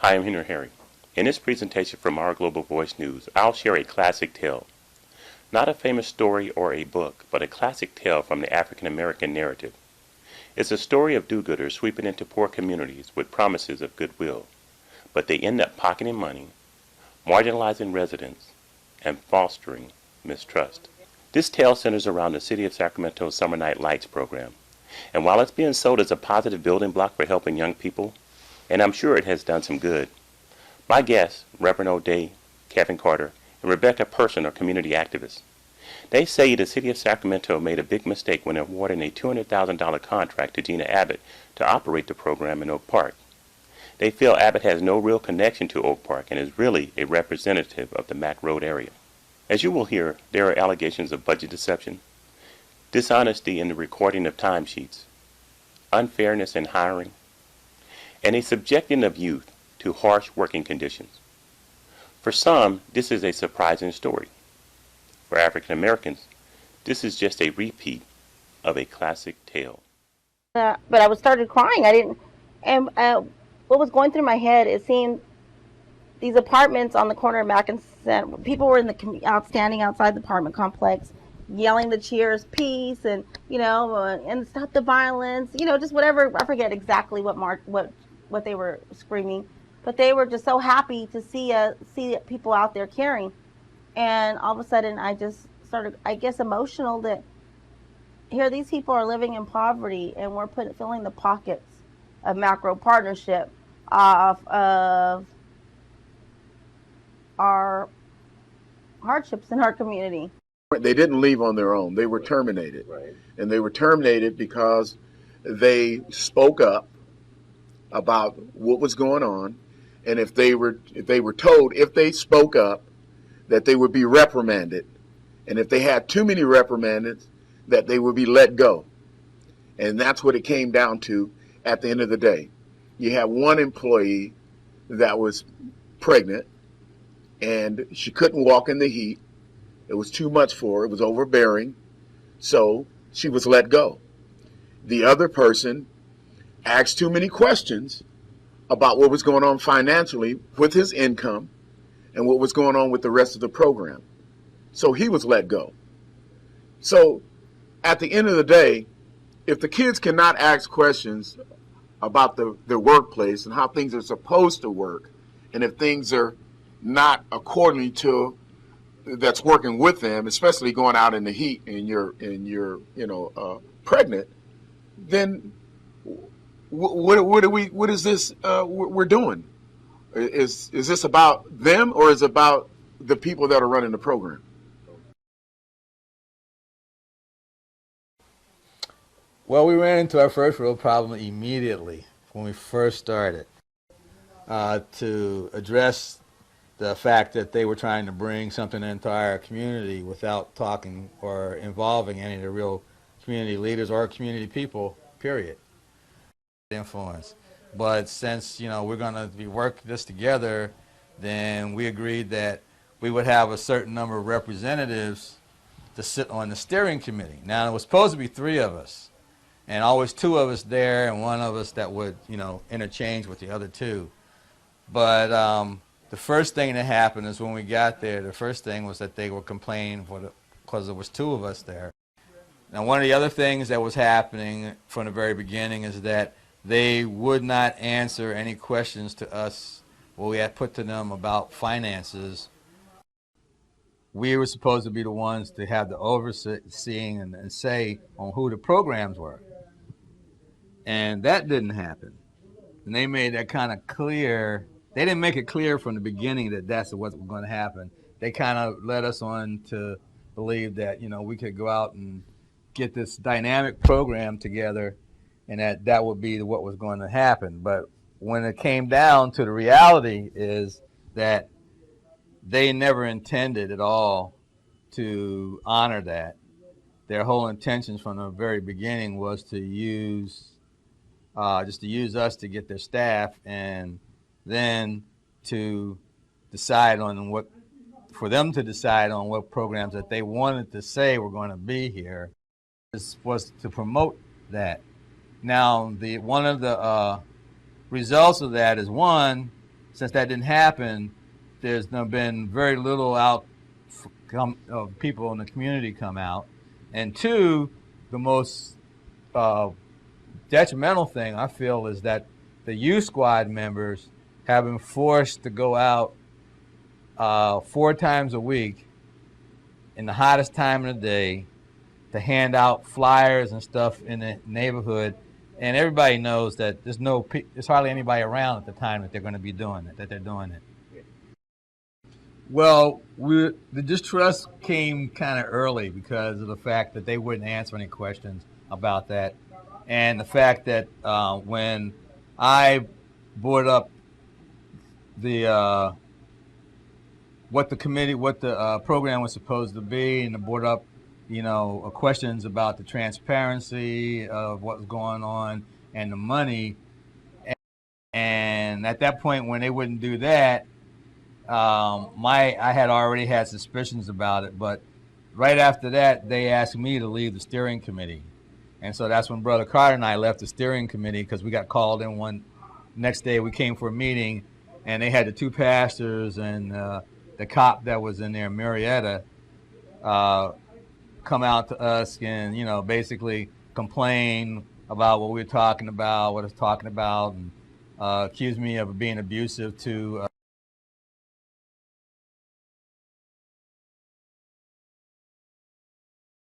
Hi, I'm Harry. In this presentation from our Global Voice News, I'll share a classic tale. Not a famous story or a book, but a classic tale from the African American narrative. It's a story of do-gooders sweeping into poor communities with promises of goodwill, but they end up pocketing money, marginalizing residents, and fostering mistrust. This tale centers around the City of Sacramento's Summer Night Lights program. And while it's being sold as a positive building block for helping young people, and I'm sure it has done some good, my guests, Reverend O'Day, Kevin Carter, and Rebecca-Person are community activists. They say the City of Sacramento made a big mistake when awarding a $200,000 contract to Gina Abbott to operate the program in Oak Park. They feel Abbott has no real connection to Oak Park and is really a representative of the Mac Road area. As you will hear, there are allegations of budget deception, dishonesty in the recording of timesheets, unfairness in hiring, and a subjecting of youth to harsh working conditions. For some, this is a surprising story. For African Americans, this is just a repeat of a classic tale. But I started crying. I didn't, and what was going through my head is seeing these apartments on the corner of Mac and Center. People were standing outside the apartment complex, yelling the cheers, peace, and and stop the violence. Just whatever. I forget exactly what they were screaming, but they were just so happy to see people out there caring. And all of a sudden, I just started, I guess, emotional that here these people are living in poverty, and we're filling the pockets of macro partnership off of our hardships in our community. They didn't leave on their own. They were terminated. Right. And they were terminated because they spoke up about what was going on. And if they were told if they spoke up that they would be reprimanded, and if they had too many reprimands, that they would be let go. And that's what it came down to at the end of the day. You have one employee that was pregnant, and she couldn't walk in the heat. It was too much for her. It was overbearing. So she was let go. The other person asked too many questions about what was going on financially with his income and what was going on with the rest of the program. So he was let go. So at the end of the day, if the kids cannot ask questions about their workplace and how things are supposed to work, and if things are not accordingly to that's working with them, especially going out in the heat and you're pregnant, then what is this we're doing? Is this about them, or is it about the people that are running the program? Well, we ran into our first real problem immediately when we first started to address the fact that they were trying to bring something into our community without talking or involving any of the real community leaders or community people, period. Influence. But since, we're going to work this together, then we agreed that we would have a certain number of representatives to sit on the steering committee. Now, it was supposed to be 3 of us, and always 2 of us there and 1 of us that would, interchange with the other 2. But the first thing that happened is when we got there, the first thing was that they were complaining because there was 2 of us there. Now, one of the other things that was happening from the very beginning is that they would not answer any questions to us what we had put to them about finances. We were supposed to be the ones to have the overseeing and say on who the programs were. And that didn't happen. And they made that kind of clear. They didn't make it clear from the beginning that that's what was going to happen. They kind of led us on to believe that, we could go out and get this dynamic program together and that would be what was going to happen. But when it came down to the reality is that they never intended at all to honor that. Their whole intentions from the very beginning was to use us to get their staff, and then to decide on for them to decide on what programs that they wanted to say were going to be here. This was to promote that. Now, one of the results of that is, one, since that didn't happen, there's been very little people in the community come out. And two, the most detrimental thing I feel is that the youth squad members have been forced to go out 4 times a week in the hottest time of the day to hand out flyers and stuff in the neighborhood, and everybody knows that there's hardly anybody around at the time that they're going to be doing it. Well, the distrust came kind of early because of the fact that they wouldn't answer any questions about that, and the fact that when I brought up what the program was supposed to be, and brought up questions about the transparency of what was going on and the money, and at that point when they wouldn't do that, I had already had suspicions about it, but right after that, they asked me to leave the steering committee. And so that's when Brother Carter and I left the steering committee, because we got called in one next day. We came for a meeting, and they had the 2 pastors and the cop that was in there, Marietta, come out to us and, basically complain about what we were talking about, and accuse me of being abusive to